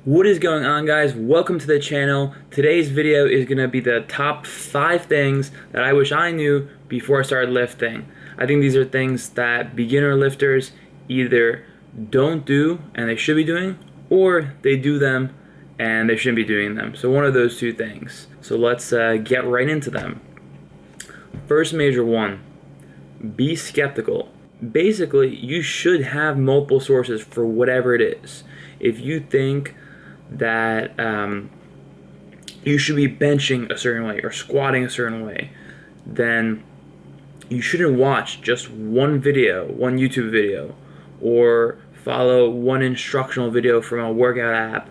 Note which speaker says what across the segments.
Speaker 1: What is going on, guys? Welcome to the channel. Today's video is going to be the top 5 things that I wish I knew before I started lifting. I think these are things that beginner lifters either don't do and they should be doing, or they do them and they shouldn't be doing them. So one of those two things. So let's get right into them. First major one, be skeptical. Basically, you should have multiple sources for whatever it is. If you think that you should be benching a certain way or squatting a certain way, then you shouldn't watch just one video, one YouTube video, or follow one instructional video from a workout app,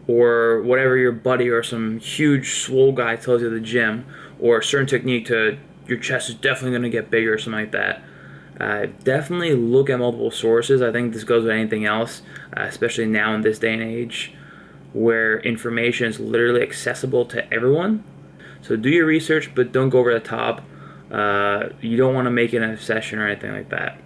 Speaker 1: or whatever your buddy or some huge swole guy tells you at the gym, or a certain technique to your chest is definitely going to get bigger or something like that. Definitely look at multiple sources. I think this goes with anything else, especially now in this day and age where information is literally accessible to everyone. So do your research, but don't go over the top. You don't want to make it an obsession or anything like that.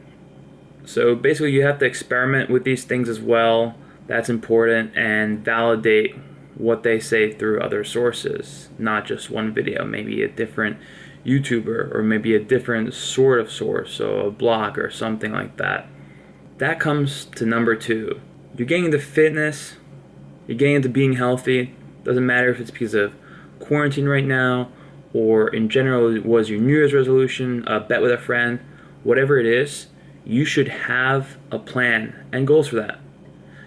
Speaker 1: So basically you have to experiment with these things as well. That's important, and validate what they say through other sources, not just one video, maybe a different YouTuber or maybe a different sort of source, so a blog or something like that. That comes to number 2. You're getting into fitness, you're getting into being healthy. Doesn't matter if it's because of quarantine right now or in general it was your New Year's resolution, a bet with a friend, whatever it is, you should have a plan and goals for that.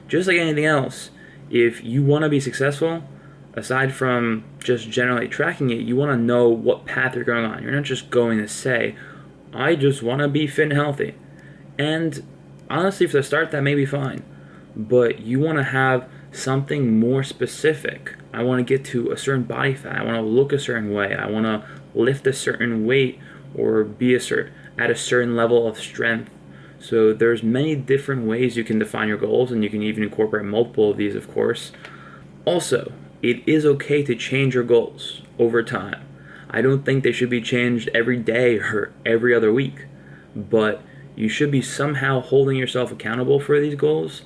Speaker 1: Just like anything else, if you want to be successful, aside from just generally tracking it, you want to know what path you're going on. You're not just going to say, I just want to be fit and healthy. And honestly, for the start, that may be fine. But you want to have something more specific. I want to get to a certain body fat. I want to look a certain way. I want to lift a certain weight or be at a certain level of strength. So there's many different ways you can define your goals, and you can even incorporate multiple of these, of course. Also, it is okay to change your goals over time. I don't think they should be changed every day or every other week, but you should be somehow holding yourself accountable for these goals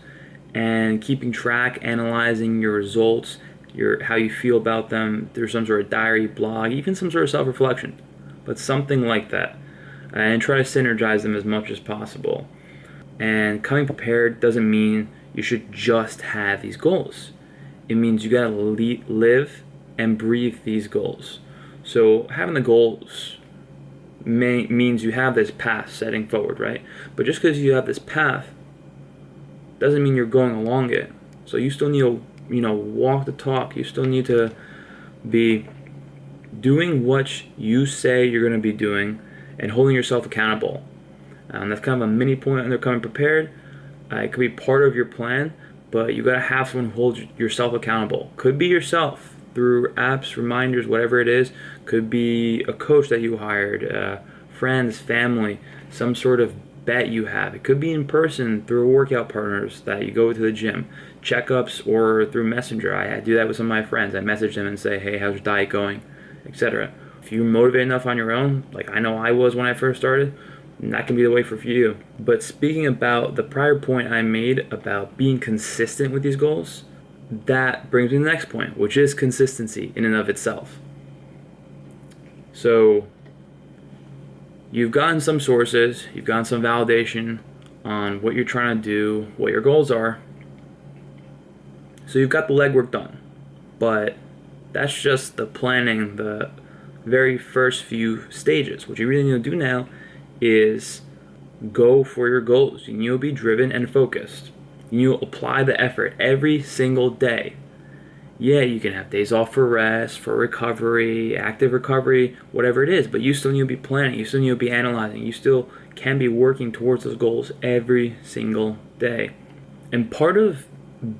Speaker 1: and keeping track, analyzing your results, how you feel about them through some sort of diary, blog, even some sort of self-reflection, but something like that. And try to synergize them as much as possible. And coming prepared doesn't mean you should just have these goals. It means you gotta live and breathe these goals. So having the goals means you have this path setting forward, right? But just because you have this path doesn't mean you're going along it. So you still need to, walk the talk. You still need to be doing what you say you're gonna be doing and holding yourself accountable. That's kind of a mini point under coming prepared. It could be part of your plan, but you gotta have someone who holds yourself accountable. Could be yourself through apps, reminders, whatever it is. Could be a coach that you hired, friends, family, some sort of bet you have. It could be in person through workout partners that you go to the gym, checkups, or through Messenger. I do that with some of my friends. I message them and say, hey, how's your diet going, etc. If you're motivated enough on your own, like I know I was when I first started, that can be the way for you. But speaking about the prior point I made about being consistent with these goals, that brings me to the next point, which is consistency in and of itself. So you've gotten some sources, you've gotten some validation on what you're trying to do, what your goals are. So you've got the legwork done. But that's just the planning, the very first few stages. What you really need to do now is go for your goals. You need to be driven and focused. You need to apply the effort every single day. Yeah, you can have days off for rest, for recovery, active recovery, whatever it is, but you still need to be planning. You still need to be analyzing. You still can be working towards those goals every single day. And part of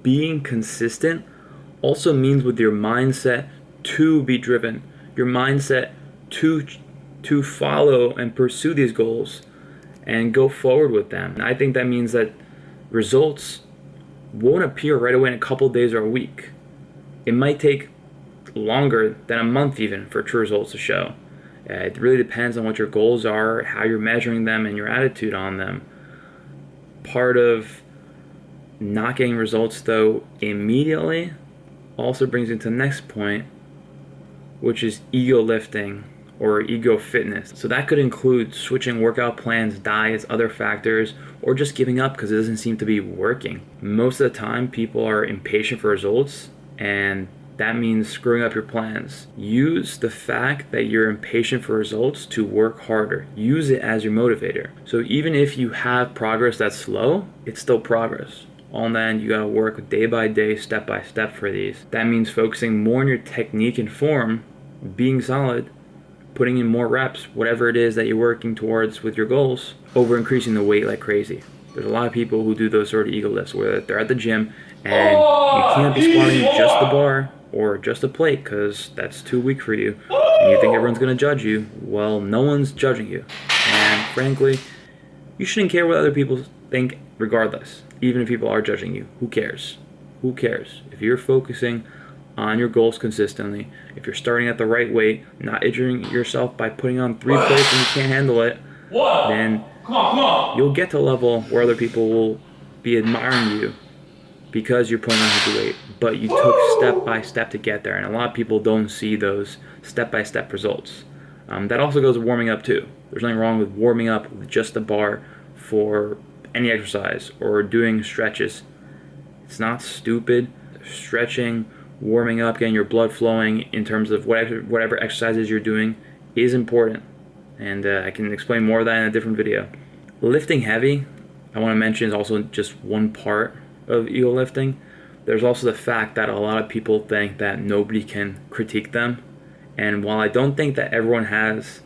Speaker 1: being consistent also means with your mindset to be driven, your mindset to follow and pursue these goals and go forward with them. And I think that means that results won't appear right away in a couple days or a week. It might take longer than a month even for true results to show. It really depends on what your goals are, how you're measuring them, and your attitude on them. Part of Not getting results though immediately also brings me to the next point, which is ego lifting or ego fitness. So that could include switching workout plans, diets, other factors, or just giving up because it doesn't seem to be working. Most of the time, people are impatient for results, and that means screwing up your plans. Use the fact that you're impatient for results to work harder. Use it as your motivator. So even if you have progress that's slow, it's still progress. On the end, you gotta work day by day, step by step for these. That means focusing more on your technique and form, being solid, putting in more reps, whatever it is that you're working towards with your goals, over increasing the weight like crazy. There's a lot of people who do those sort of ego lifts where they're at the gym and you can't be squatting just the bar or just a plate because that's too weak for you, and you think everyone's gonna judge you. Well, no one's judging you. And frankly, you shouldn't care what other people think regardless. Even if people are judging you, who cares? Who cares? If you're focusing on your goals consistently, if you're starting at the right weight, not injuring yourself by putting on 3 plates and you can't handle it, then you'll get to a level where other people will be admiring you because you're putting on heavy weight. But you took step by step to get there, and a lot of people don't see those step by step results. That also goes with warming up too. There's nothing wrong with warming up with just the bar for any exercise or doing stretches. It's not stupid. Stretching, warming up, getting your blood flowing in terms of whatever exercises you're doing is important, and I can explain more of that in a different video. Lifting heavy, I want to mention, is also just one part of ego lifting. There's also the fact that a lot of people think that nobody can critique them, and while I don't think that everyone has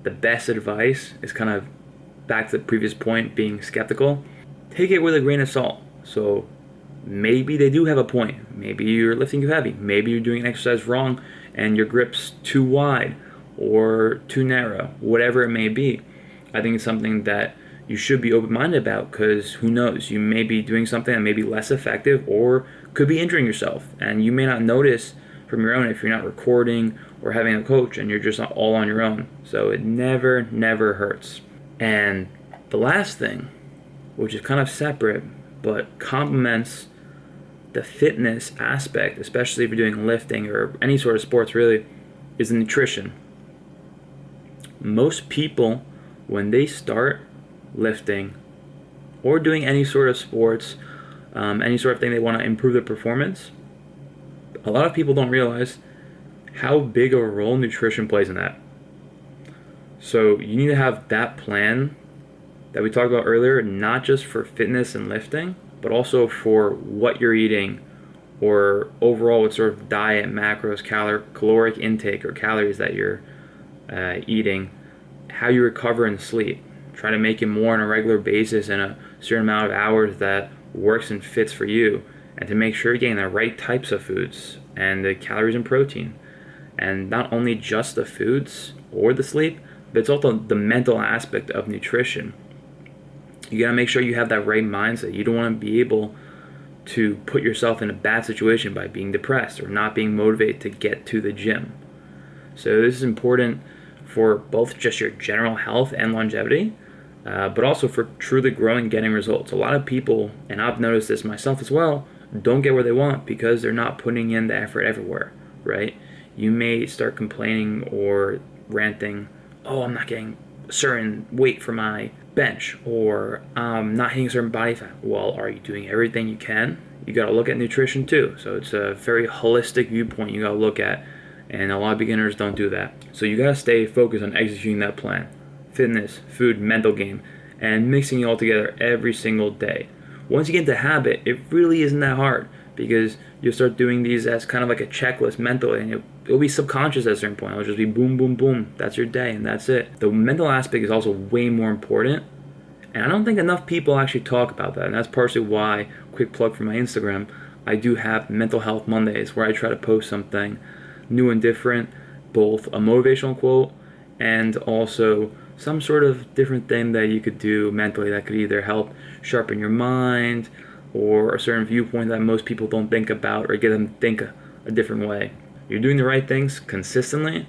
Speaker 1: the best advice, it's kind of back to the previous point, being skeptical. Take it with a grain of salt. So maybe they do have a point. Maybe you're lifting too heavy. Maybe you're doing an exercise wrong and your grip's too wide or too narrow, whatever it may be. I think it's something that you should be open-minded about, because who knows, you may be doing something that may be less effective or could be injuring yourself, and you may not notice from your own if you're not recording or having a coach and you're just all on your own. So it never hurts. And the last thing, which is kind of separate but complements the fitness aspect, especially if you're doing lifting or any sort of sports really, is the nutrition. Most people, when they start lifting or doing any sort of sports, any sort of thing they want to improve their performance, a lot of people don't realize how big of a role nutrition plays in that. So you need to have that plan that we talked about earlier, not just for fitness and lifting, but also for what you're eating, or overall what sort of diet, macros, caloric intake or calories that you're eating, how you recover and sleep. Try to make it more on a regular basis in a certain amount of hours that works and fits for you, and to make sure you're getting the right types of foods and the calories and protein. And not only just the foods or the sleep, but it's also the mental aspect of nutrition. You gotta make sure you have that right mindset. You don't want to be able to put yourself in a bad situation by being depressed or not being motivated to get to the gym. So this is important for both just your general health and longevity, but also for truly growing and getting results. A lot of people, and I've noticed this myself as well, don't get where they want because they're not putting in the effort everywhere, right? You may start complaining or ranting, oh, I'm not getting a certain weight for my bench, or I'm not hitting a certain body fat. Well, are you doing everything you can? You got to look at nutrition too. So it's a very holistic viewpoint you got to look at, and a lot of beginners don't do that. So you got to stay focused on executing that plan. Fitness, food, mental game, and mixing it all together every single day. Once you get into habit, it really isn't that hard, because you'll start doing these as kind of like a checklist mentally, and it'll be subconscious at a certain point. It'll just be boom, boom, boom. That's your day, and that's it. The mental aspect is also way more important, and I don't think enough people actually talk about that, and that's partially why, quick plug for my Instagram, I do have Mental Health Mondays, where I try to post something new and different, both a motivational quote and also some sort of different thing that you could do mentally that could either help sharpen your mind or a certain viewpoint that most people don't think about, or get them to think a different way. You're doing the right things consistently,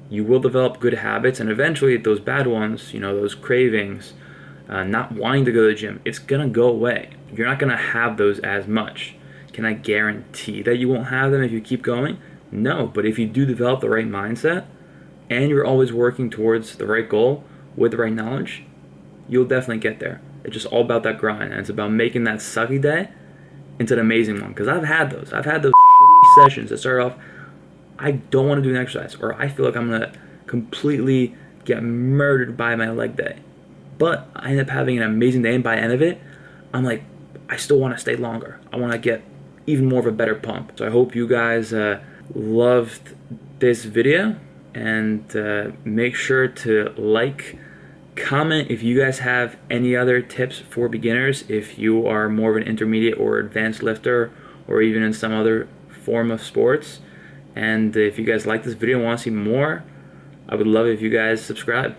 Speaker 1: you will develop good habits, and eventually those bad ones, those cravings, not wanting to go to the gym, it's gonna go away. you're not going to have those as much. Can I guarantee that you won't have them if you keep going? No, but if you do develop the right mindset and you're always working towards the right goal with the right knowledge, you'll definitely get there. It's just all about that grind, and it's about making that sucky day into an amazing one. Because I've had those shitty sessions that start off, I don't want to do an exercise, or I feel like I'm going to completely get murdered by my leg day. But I end up having an amazing day, and by the end of it, I'm like, I still want to stay longer. I want to get even more of a better pump. So I hope you guys loved this video, and make sure to like, comment if you guys have any other tips for beginners, if you are more of an intermediate or advanced lifter, or even in some other form of sports. And if you guys like this video and want to see more, I would love it if you guys subscribe.